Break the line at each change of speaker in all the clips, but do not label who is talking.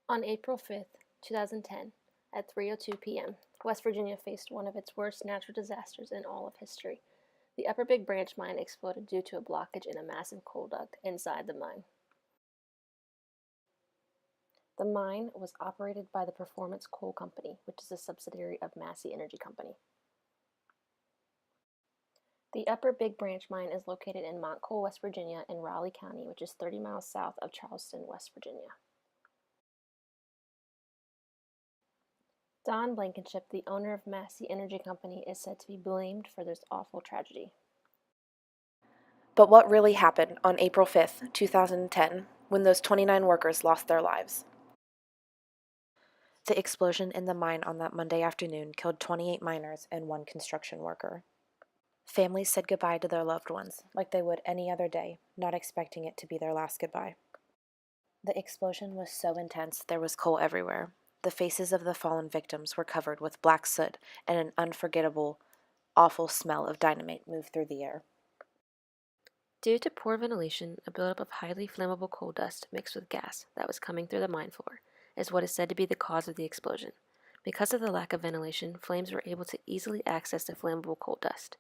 On April 5th, 2010, at 3:02 p.m., West Virginia faced one of its worst natural disasters in all of history. The Upper Big Branch mine exploded due to a blockage in a massive coal duct inside the mine. The mine was operated by the Performance Coal Company, which is a subsidiary of Massey Energy Company. The Upper Big Branch mine is located in Montcoal, West Virginia, in Raleigh County, which is 30 miles south of Charleston, West Virginia. Don Blankenship, the owner of Massey Energy Company, is said to be blamed for this awful tragedy.
But what really happened on April 5th, 2010, when those 29 workers lost their lives? The explosion in the mine on that Monday afternoon killed 28 miners and one construction worker. Families said goodbye to their loved ones, like they would any other day, not expecting it to be their last goodbye. The explosion was so intense there was coal everywhere. The faces of the fallen victims were covered with black soot, and an unforgettable, awful smell of dynamite moved through the air.
Due to poor ventilation, a buildup of highly flammable coal dust mixed with gas that was coming through the mine floor is what is said to be the cause of the explosion. Because of the lack of ventilation, flames were able to easily access the flammable coal dust.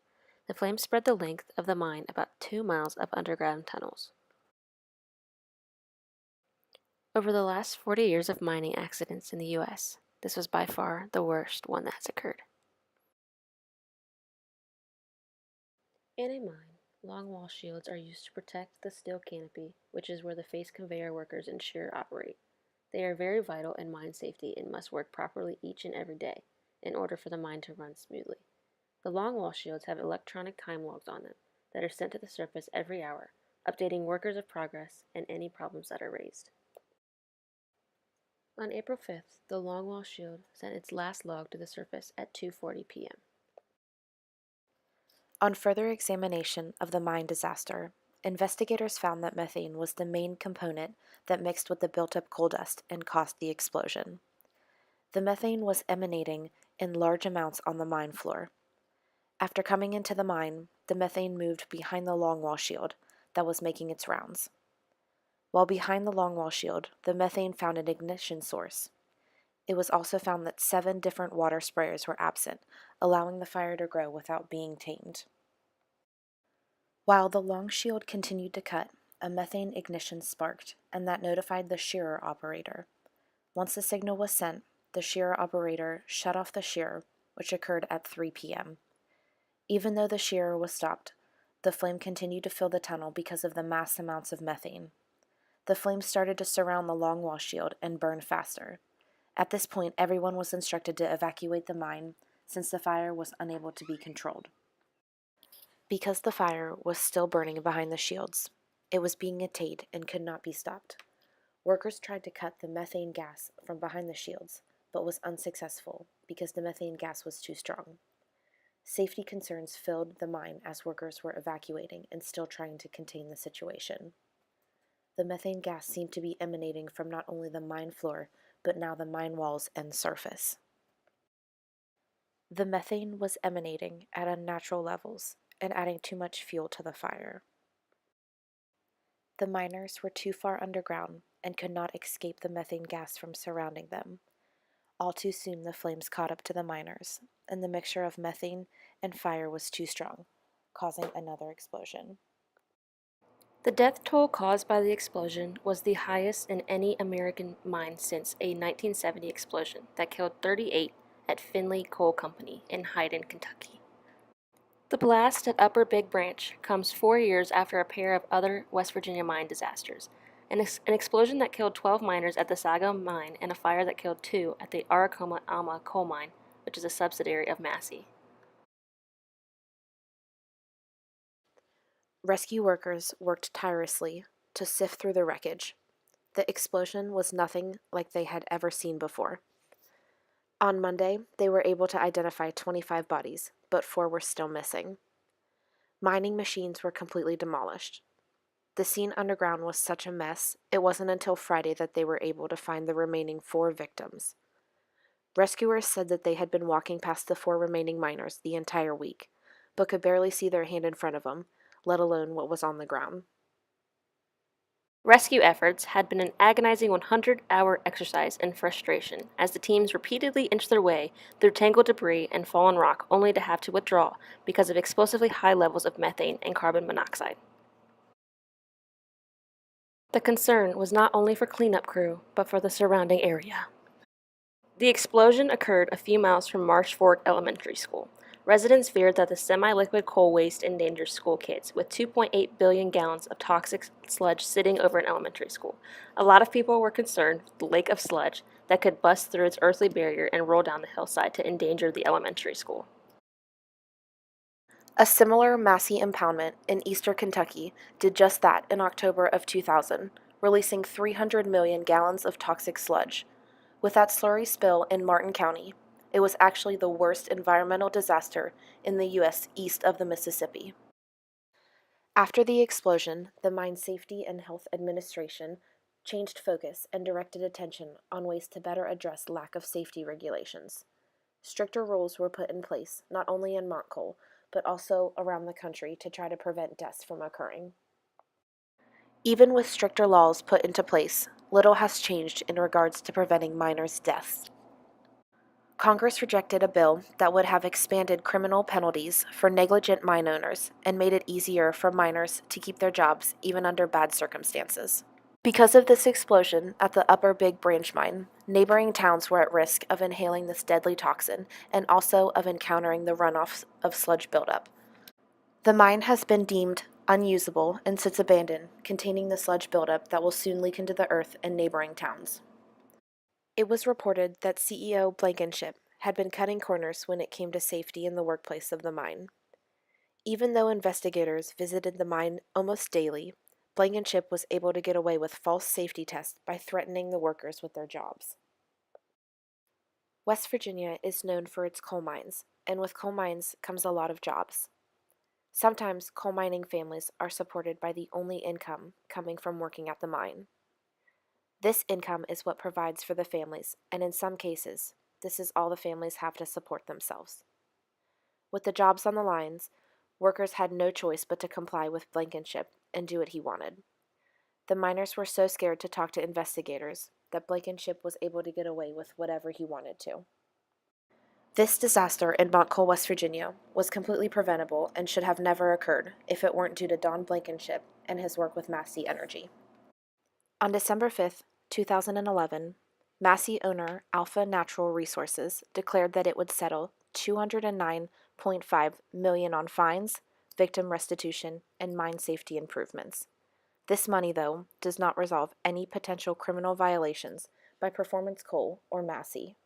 The flames spread the length of the mine about 2 miles of underground tunnels. Over the last 40 years of mining accidents in the U.S., this was by far the worst one that has occurred. In a mine, long wall shields are used to protect the steel canopy, which is where the face conveyor workers and shearer operate. They are very vital in mine safety and must work properly each and every day in order for the mine to run smoothly. The long wall shields have electronic time logs on them that are sent to the surface every hour, updating workers of progress and any problems that are raised. On April 5th, the longwall shield sent its last log to the surface at 2:40 p.m.
On further examination of the mine disaster, investigators found that methane was the main component that mixed with the built-up coal dust and caused the explosion. The methane was emanating in large amounts on the mine floor. After coming into the mine, the methane moved behind the longwall shield that was making its rounds. While behind the longwall shield, the methane found an ignition source. It was also found that 7 different water sprayers were absent, allowing the fire to grow without being tamed. While the long shield continued to cut, a methane ignition sparked, and that notified the shearer operator. Once the signal was sent, the shearer operator shut off the shearer, which occurred at 3 p.m. Even though the shearer was stopped, the flame continued to fill the tunnel because of the mass amounts of methane. The flames started to surround the longwall shield and burn faster. At this point, everyone was instructed to evacuate the mine since the fire was unable to be controlled. Because the fire was still burning behind the shields, it was being attained and could not be stopped. Workers tried to cut the methane gas from behind the shields, but was unsuccessful because the methane gas was too strong. Safety concerns filled the mine as workers were evacuating and still trying to contain the situation. The methane gas seemed to be emanating from not only the mine floor, but now the mine walls and surface. The methane was emanating at unnatural levels and adding too much fuel to the fire. The miners were too far underground and could not escape the methane gas from surrounding them. All too soon the flames caught up to the miners, and the mixture of methane and fire was too strong, causing another explosion.
The death toll caused by the explosion was the highest in any American mine since a 1970 explosion that killed 38 at Finley Coal Company in Hyden, Kentucky. The blast at Upper Big Branch comes 4 years after a pair of other West Virginia mine disasters. An explosion that killed 12 miners at the Sago mine and a fire that killed 2 at the Aracoma Alma coal mine, which is a subsidiary of Massey.
Rescue workers worked tirelessly to sift through the wreckage. The explosion was nothing like they had ever seen before. On Monday, they were able to identify 25 bodies, but 4 were still missing. Mining machines were completely demolished. The scene underground was such a mess, it wasn't until Friday that they were able to find the remaining 4 victims. Rescuers said that they had been walking past the 4 remaining miners the entire week, but could barely see their hand in front of them, let alone what was on the ground.
Rescue efforts had been an agonizing 100-hour exercise in frustration as the teams repeatedly inched their way through tangled debris and fallen rock only to have to withdraw because of explosively high levels of methane and carbon monoxide. The concern was not only for cleanup crew, but for the surrounding area. The explosion occurred a few miles from Marsh Fork Elementary School. Residents feared that the semi-liquid coal waste endangered school kids, with 2.8 billion gallons of toxic sludge sitting over an elementary school. A lot of people were concerned with the lake of sludge that could bust through its earthly barrier and roll down the hillside to endanger the elementary school.
A similar Massey impoundment in eastern Kentucky did just that in October of 2000, releasing 300 million gallons of toxic sludge. With that slurry spill in Martin County, it was actually the worst environmental disaster in the U.S. east of the Mississippi. After the explosion, the Mine Safety and Health Administration changed focus and directed attention on ways to better address lack of safety regulations. Stricter rules were put in place, not only in Montcoal, but also around the country to try to prevent deaths from occurring. Even with stricter laws put into place, little has changed in regards to preventing miners' deaths. Congress rejected a bill that would have expanded criminal penalties for negligent mine owners and made it easier for miners to keep their jobs even under bad circumstances. Because of this explosion at the Upper Big Branch mine, neighboring towns were at risk of inhaling this deadly toxin and also of encountering the runoff of sludge buildup. The mine has been deemed unusable and sits abandoned, containing the sludge buildup that will soon leak into the earth in neighboring towns. It was reported that CEO Blankenship had been cutting corners when it came to safety in the workplace of the mine. Even though investigators visited the mine almost daily, Blankenship was able to get away with false safety tests by threatening the workers with their jobs. West Virginia is known for its coal mines, and with coal mines comes a lot of jobs. Sometimes coal mining families are supported by the only income coming from working at the mine. This income is what provides for the families, and in some cases, this is all the families have to support themselves. With the jobs on the lines, workers had no choice but to comply with Blankenship and do what he wanted. The miners were so scared to talk to investigators that Blankenship was able to get away with whatever he wanted to. This disaster in Montcoal, West Virginia, was completely preventable and should have never occurred if it weren't due to Don Blankenship and his work with Massey Energy. On December 5, 2011, Massey owner Alpha Natural Resources declared that it would settle $209.5 million on fines, victim restitution, and mine safety improvements. This money, though, does not resolve any potential criminal violations by Performance Coal or Massey.